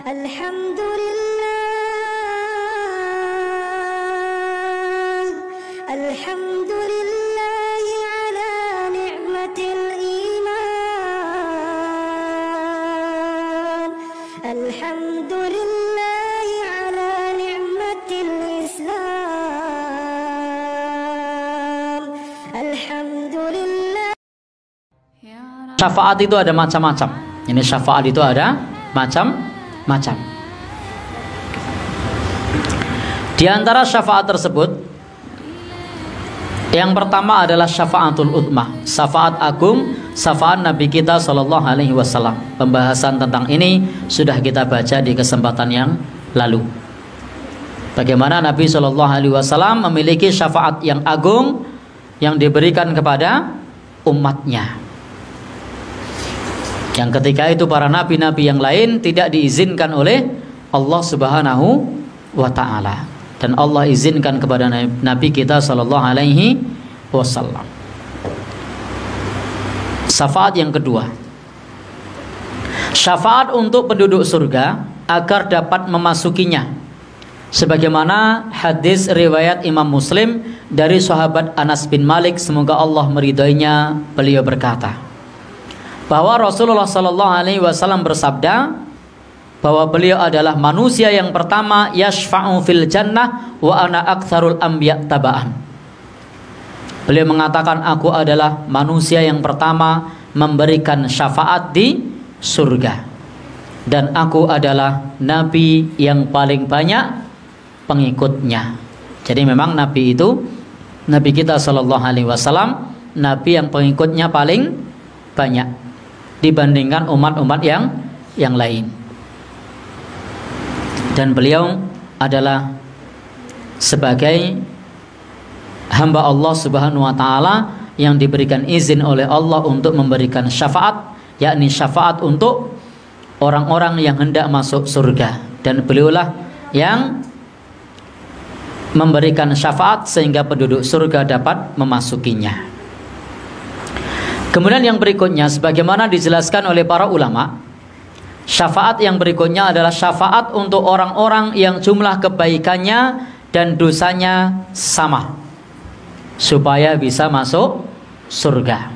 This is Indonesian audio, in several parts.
Alhamdulillah, alhamdulillah ala ni'matil iman, alhamdulillah ala ni'matil islam, alhamdulillah. Syafaat itu ada macam-macam. Ini syafaat itu ada macam-macam. Di antara syafaat tersebut, yang pertama adalah syafaatul utmah, syafaat agung, syafaat Nabi kita Shallallahu Alaihi Wasallam. Pembahasan tentang ini sudah kita baca di kesempatan yang lalu. Bagaimana Nabi Shallallahu Alaihi Wasallam memiliki syafaat yang agung yang diberikan kepada umatnya. Yang ketika itu para nabi-nabi yang lain tidak diizinkan oleh Allah Subhanahu wa Ta'ala, dan Allah izinkan kepada Nabi kita Sallallahu Alaihi Wasallam. Syafaat yang kedua, syafaat untuk penduduk surga agar dapat memasukinya, sebagaimana hadis riwayat Imam Muslim dari sahabat Anas bin Malik, semoga Allah meridainya, beliau berkata bahwa Rasulullah Sallallahu Alaihi Wasallam bersabda bahwa beliau adalah manusia yang pertama yashfa'u fil jannah wa ana aktsarul anbiya taba'an. Beliau mengatakan, aku adalah manusia yang pertama memberikan syafaat di surga, dan aku adalah nabi yang paling banyak pengikutnya. Jadi memang nabi itu, nabi kita Sallallahu Alaihi Wasallam, nabi yang pengikutnya paling banyak dibandingkan umat-umat yang lain. Dan beliau adalah sebagai hamba Allah Subhanahu wa Ta'ala yang diberikan izin oleh Allah untuk memberikan syafaat, yakni syafaat untuk orang-orang yang hendak masuk surga, dan beliaulah yang memberikan syafaat sehingga penduduk surga dapat memasukinya. Kemudian yang berikutnya, sebagaimana dijelaskan oleh para ulama, syafaat yang berikutnya adalah syafaat untuk orang-orang yang jumlah kebaikannya dan dosanya sama, supaya bisa masuk surga.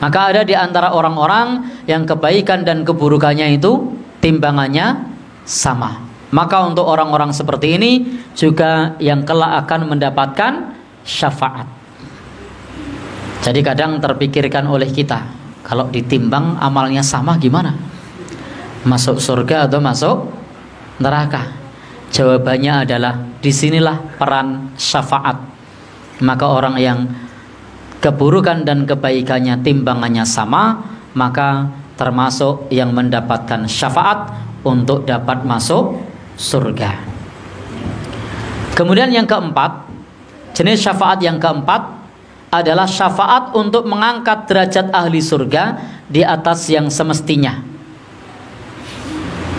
Maka ada di antara orang-orang yang kebaikan dan keburukannya itu timbangannya sama. Maka untuk orang-orang seperti ini juga yang kelak akan mendapatkan syafaat. Jadi kadang terpikirkan oleh kita, kalau ditimbang amalnya sama gimana? Masuk surga atau masuk neraka? Jawabannya adalah disinilah peran syafaat. Maka orang yang keburukan dan kebaikannya timbangannya sama, maka termasuk yang mendapatkan syafaat untuk dapat masuk surga. Kemudian yang keempat, jenis syafaat yang keempat adalah syafaat untuk mengangkat derajat ahli surga di atas yang semestinya.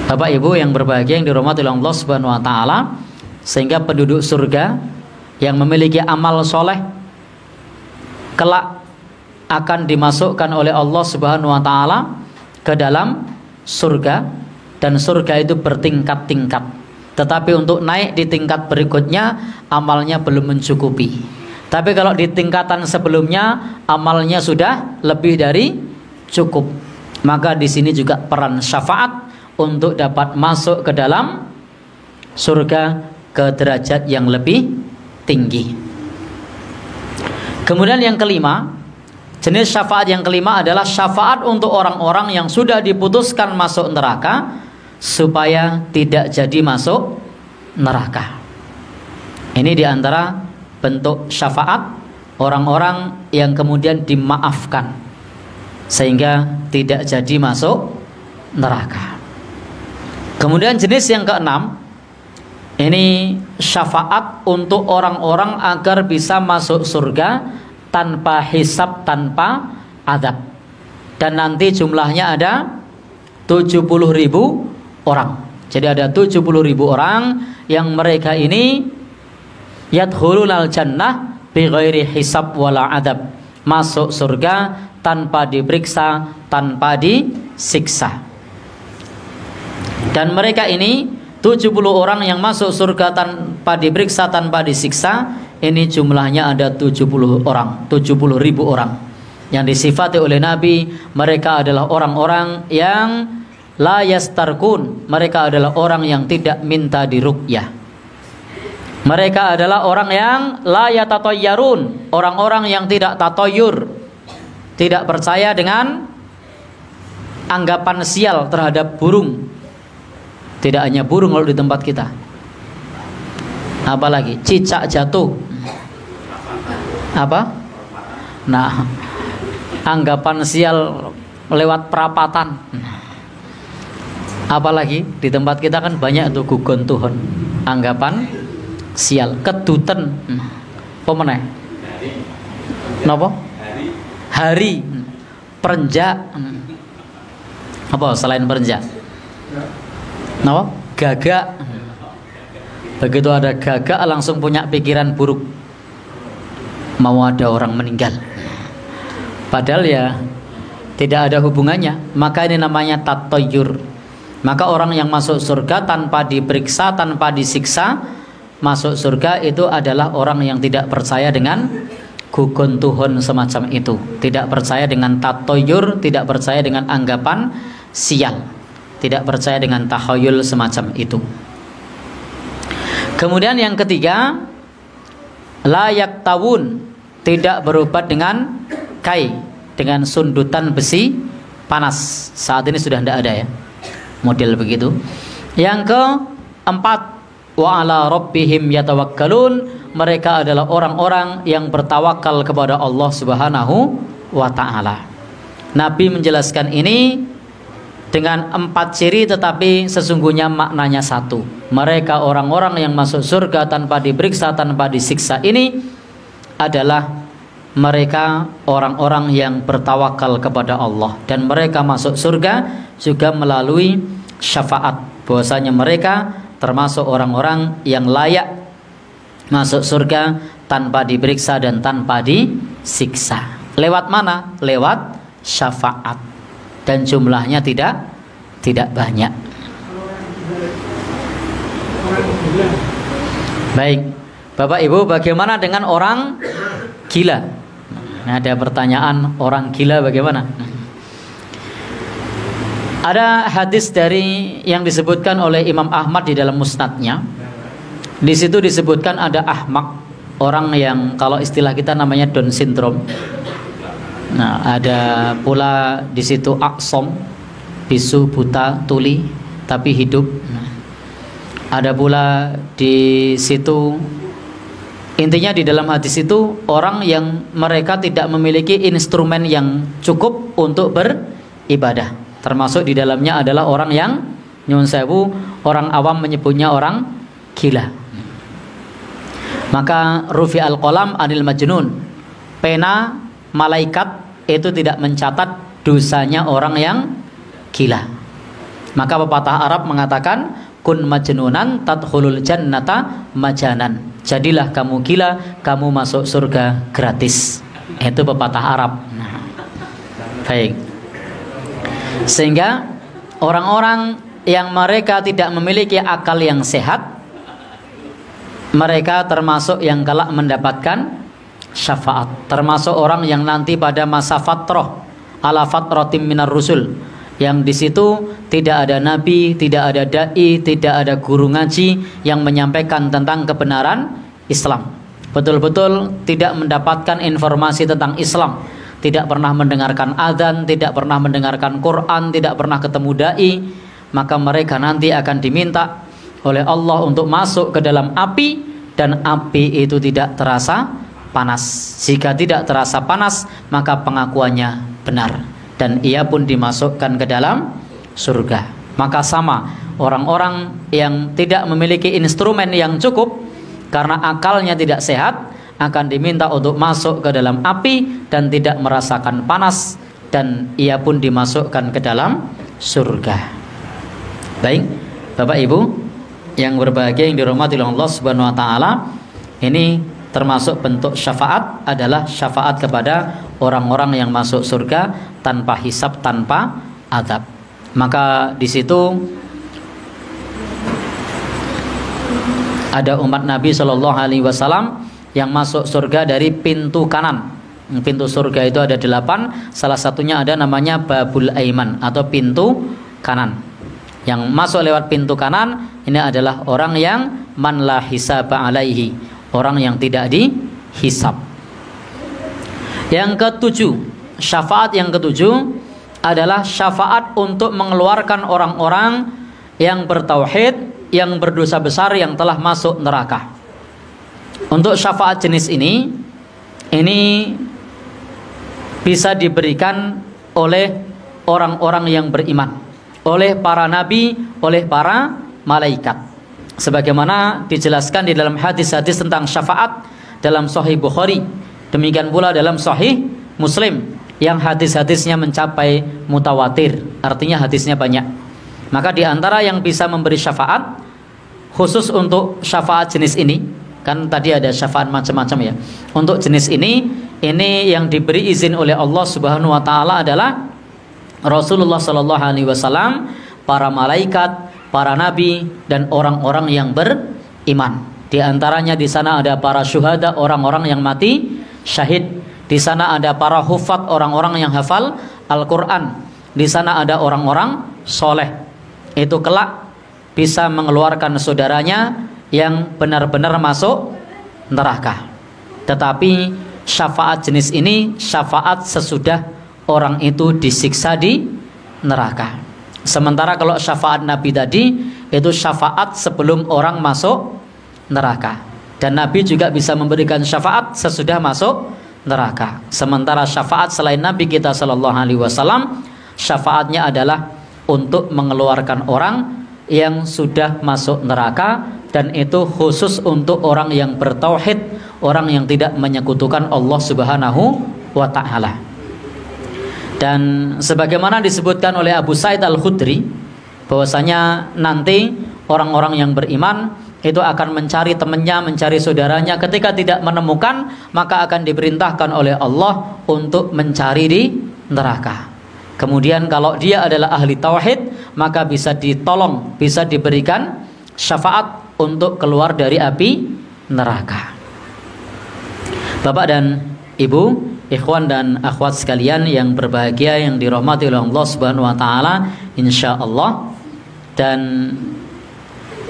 Bapak Ibu yang berbahagia yang dirahmati oleh Allah Subhanahu wa Ta'ala, sehingga penduduk surga yang memiliki amal soleh kelak akan dimasukkan oleh Allah Subhanahu wa Ta'ala ke dalam surga, dan surga itu bertingkat-tingkat. Tetapi untuk naik di tingkat berikutnya amalnya belum mencukupi. Tapi kalau di tingkatan sebelumnya amalnya sudah lebih dari cukup. Maka di sini juga peran syafaat untuk dapat masuk ke dalam surga ke derajat yang lebih tinggi. Kemudian yang kelima, jenis syafaat yang kelima adalah syafaat untuk orang-orang yang sudah diputuskan masuk neraka supaya tidak jadi masuk neraka. Ini diantara bentuk syafaat orang-orang yang kemudian dimaafkan sehingga tidak jadi masuk neraka. Kemudian jenis yang keenam, ini syafaat untuk orang-orang agar bisa masuk surga tanpa hisab, tanpa adab. Dan nanti jumlahnya ada 70.000 orang. Jadi ada 70.000 orang yang mereka ini yadkhulunal jannah bighairi hisab wala adab, masuk surga tanpa diperiksa, tanpa disiksa. Dan mereka ini 70 orang yang masuk surga tanpa diperiksa, tanpa disiksa. Ini jumlahnya ada 70 orang, 70.000 orang. Yang disifati oleh Nabi, mereka adalah orang-orang yang la yastarkun. Mereka adalah orang yang tidak minta diruqyah. Mereka adalah orang yang la yatatayyarun, orang-orang yang tidak tatoyur, tidak percaya dengan anggapan sial terhadap burung. Tidak hanya burung kalau di tempat kita, apalagi cicak jatuh. Apa? Nah, anggapan sial lewat perapatan. Apalagi di tempat kita kan banyak tuh gugon Tuhan, anggapan sial, keduten, pemeneh, nopo? Hari, perenjak, apa selain perenjak? Nopo? Gagak. Begitu ada gagak langsung punya pikiran buruk, mau ada orang meninggal. Padahal ya tidak ada hubungannya. Maka ini namanya tatoyur. Maka orang yang masuk surga tanpa diperiksa, tanpa disiksa, masuk surga itu adalah orang yang tidak percaya dengan gugon Tuhan semacam itu, tidak percaya dengan tatoyur, tidak percaya dengan anggapan sial, tidak percaya dengan takhayul semacam itu. Kemudian yang ketiga, layak tawun, tidak berobat dengan kai, dengan sundutan besi panas. Saat ini sudah tidak ada ya model begitu. Yang keempat, wa ala rabbihim yatawakkalun, mereka adalah orang-orang yang bertawakal kepada Allah Subhanahu wa ta'ala. Nabi menjelaskan ini dengan 4 ciri, tetapi sesungguhnya maknanya satu. Mereka orang-orang yang masuk surga tanpa diperiksa, tanpa disiksa ini adalah mereka orang-orang yang bertawakal kepada Allah. Dan mereka masuk surga juga melalui syafaat, bahwasanya mereka termasuk orang-orang yang layak masuk surga tanpa diperiksa dan tanpa disiksa. Lewat mana? Lewat syafaat. Dan jumlahnya tidak banyak. Baik, Bapak Ibu, bagaimana dengan orang gila? Nah, ada pertanyaan, orang gila bagaimana? Ada hadis dari yang disebutkan oleh Imam Ahmad di dalam musnadnya. Di situ disebutkan ada ahmak, orang yang kalau istilah kita namanya Down syndrome. Nah, ada pula di situ aksom, bisu, buta, tuli, tapi hidup. Nah, ada pula di situ, intinya di dalam hadis itu orang yang mereka tidak memiliki instrumen yang cukup untuk beribadah. Termasuk di dalamnya adalah orang yang nyun sewu, orang awam menyebutnya orang gila. Maka rufi al-qalam anil majnun, pena malaikat itu tidak mencatat dosanya orang yang gila. Maka pepatah Arab mengatakan kun majnunan tadkhulul jannata majanan. Jadilah kamu gila, kamu masuk surga gratis. Itu pepatah Arab. Nah, baik. Sehingga orang-orang yang mereka tidak memiliki akal yang sehat, mereka termasuk yang kelak mendapatkan syafaat, termasuk orang yang nanti pada masa fatrah, ala fatratim minar rusul, yang di situ tidak ada nabi, tidak ada dai, tidak ada guru ngaji yang menyampaikan tentang kebenaran Islam. Betul-betul tidak mendapatkan informasi tentang Islam, tidak pernah mendengarkan adzan, tidak pernah mendengarkan Quran, tidak pernah ketemu dai. Maka mereka nanti akan diminta oleh Allah untuk masuk ke dalam api, dan api itu tidak terasa panas. Jika tidak terasa panas, maka pengakuannya benar dan ia pun dimasukkan ke dalam surga. Maka sama, orang-orang yang tidak memiliki instrumen yang cukup karena akalnya tidak sehat akan diminta untuk masuk ke dalam api dan tidak merasakan panas, dan ia pun dimasukkan ke dalam surga. Baik, Bapak Ibu yang berbahagia yang dirahmati oleh Allah Subhanahu wa taala, ini termasuk bentuk syafaat adalah syafaat kepada orang-orang yang masuk surga tanpa hisab, tanpa azab. Maka di situ Ada umat Nabi Shallallahu Alaihi Wasallam yang masuk surga dari pintu kanan. Pintu surga itu ada 8. Salah satunya ada namanya Babul Aiman atau pintu kanan. Yang masuk lewat pintu kanan ini adalah orang yang man la hisaba alaihi, orang yang tidak dihisab. Yang ketujuh, syafaat yang ketujuh adalah syafaat untuk mengeluarkan orang-orang yang bertauhid, yang berdosa besar, yang telah masuk neraka. Untuk syafaat jenis ini bisa diberikan oleh orang-orang yang beriman, oleh para nabi, oleh para malaikat. Sebagaimana dijelaskan di dalam hadis-hadis tentang syafaat dalam Sahih Bukhari, demikian pula dalam Sahih Muslim yang hadis-hadisnya mencapai mutawatir, artinya hadisnya banyak. Maka di antara yang bisa memberi syafaat khusus untuk syafaat jenis ini, kan tadi ada syafaat macam-macam ya. Untuk jenis ini yang diberi izin oleh Allah Subhanahu wa taala adalah Rasulullah Sallallahu Alaihi Wasallam, para malaikat, para nabi, dan orang-orang yang beriman. Di antaranya di sana ada para syuhada, orang-orang yang mati syahid. Di sana ada para hufat, orang-orang yang hafal Al-Quran. Di sana ada orang-orang soleh. Itu kelak bisa mengeluarkan saudaranya yang benar-benar masuk neraka. Tetapi syafaat jenis ini syafaat sesudah orang itu disiksa di neraka. Sementara kalau syafaat Nabi tadi itu syafaat sebelum orang masuk neraka. Dan Nabi juga bisa memberikan syafaat sesudah masuk neraka. Sementara syafaat selain Nabi kita Shallallahu Alaihi Wasallam, syafaatnya adalah untuk mengeluarkan orang yang sudah masuk neraka, dan itu khusus untuk orang yang bertauhid, orang yang tidak menyekutukan Allah Subhanahu wa taala. Dan sebagaimana disebutkan oleh Abu Sa'id Al-Khudri, bahwasanya nanti orang-orang yang beriman itu akan mencari temannya, mencari saudaranya. Ketika tidak menemukan, maka akan diperintahkan oleh Allah untuk mencari di neraka. Kemudian kalau dia adalah ahli tauhid, maka bisa ditolong, bisa diberikan syafaat untuk keluar dari api neraka. Bapak dan Ibu, ikhwan dan akhwat sekalian yang berbahagia, yang dirahmati oleh Allah Subhanahu wa taala, insyaallah. Dan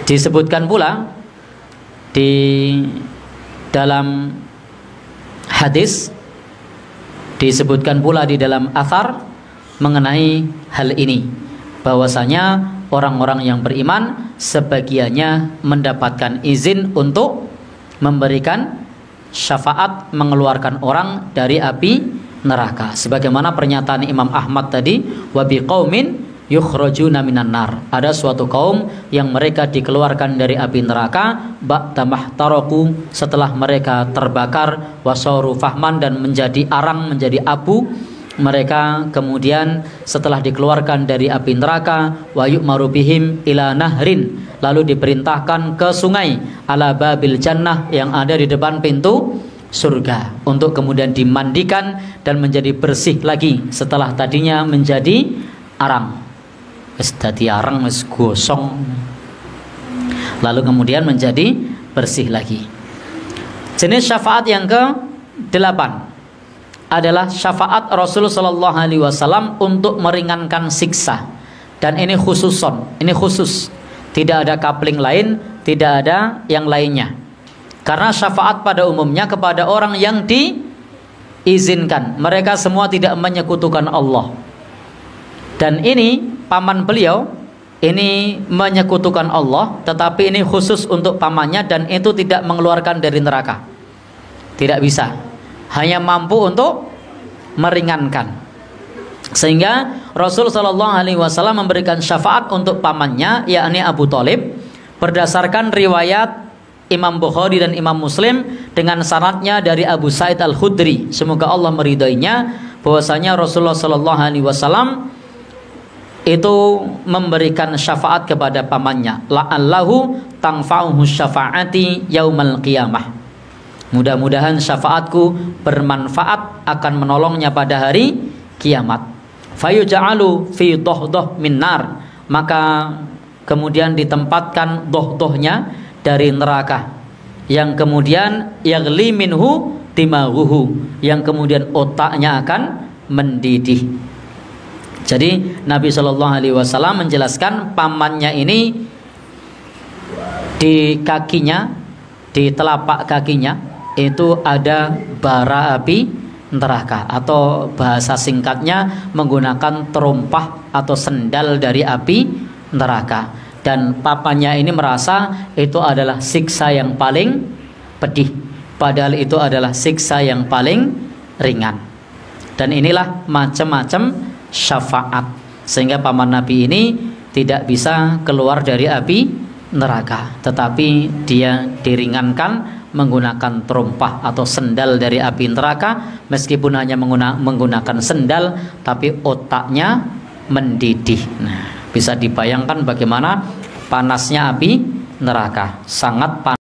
disebutkan pula di dalam hadis, disebutkan pula di dalam athar mengenai hal ini, bahwasanya orang-orang yang beriman sebagiannya mendapatkan izin untuk memberikan syafaat mengeluarkan orang dari api neraka. Sebagaimana pernyataan Imam Ahmad tadi, wa biqaumin yukhrajuna minan nar. Ada suatu kaum yang mereka dikeluarkan dari api neraka ba'da mahtaraku, setelah mereka terbakar, wasaru fahman, dan menjadi arang, menjadi abu. Mereka kemudian setelah dikeluarkan dari api neraka, wa yu'maru bihim ila nahrin, lalu diperintahkan ke sungai ala babil jannah yang ada di depan pintu surga, untuk kemudian dimandikan dan menjadi bersih lagi setelah tadinya menjadi arang. Wis dadi arang, wis gosong, lalu kemudian menjadi bersih lagi. Jenis syafaat yang ke-8 adalah syafaat Rasulullah Sallallahu Alaihi Wasallam untuk meringankan siksa. Dan ini khususon, ini khusus, tidak ada coupling lain, tidak ada yang lainnya. Karena syafaat pada umumnya kepada orang yang diizinkan, mereka semua tidak menyekutukan Allah. Dan ini paman beliau ini menyekutukan Allah, tetapi ini khusus untuk pamannya, dan itu tidak mengeluarkan dari neraka, tidak bisa, hanya mampu untuk meringankan. Sehingga Rasul Shallallahu Alaihi Wasallam memberikan syafaat untuk pamannya, yakni Abu Thalib, berdasarkan riwayat Imam Bukhari dan Imam Muslim dengan sanadnya dari Abu Sa'id Al-Khudri, semoga Allah meridhoinya, bahwasanya Rasulullah Shallallahu Alaihi Wasallam itu memberikan syafaat kepada pamannya, la'allahu tanfa'uhu syafaati yaumal qiyamah. Mudah-mudahan syafaatku bermanfaat, akan menolongnya pada hari kiamat. Fayuja'alu fi dohdoh min nar, maka kemudian ditempatkan dohdohnya dari neraka, yang kemudian yaghli minhu dimaghuhu, yang kemudian otaknya akan mendidih. Jadi Nabi Shallallahu Alaihi Wasallam menjelaskan pamannya ini di kakinya, di telapak kakinya itu ada bara api neraka, atau bahasa singkatnya menggunakan terompah atau sendal dari api neraka. Dan papanya ini merasa itu adalah siksa yang paling pedih, padahal itu adalah siksa yang paling ringan. Dan inilah macam-macam syafaat, sehingga paman Nabi ini tidak bisa keluar dari api neraka, tetapi dia diringankan menggunakan terompah atau sendal dari api neraka. Meskipun hanya menggunakan sendal, tapi otaknya mendidih. Nah, bisa dibayangkan bagaimana panasnya api neraka, sangat panas.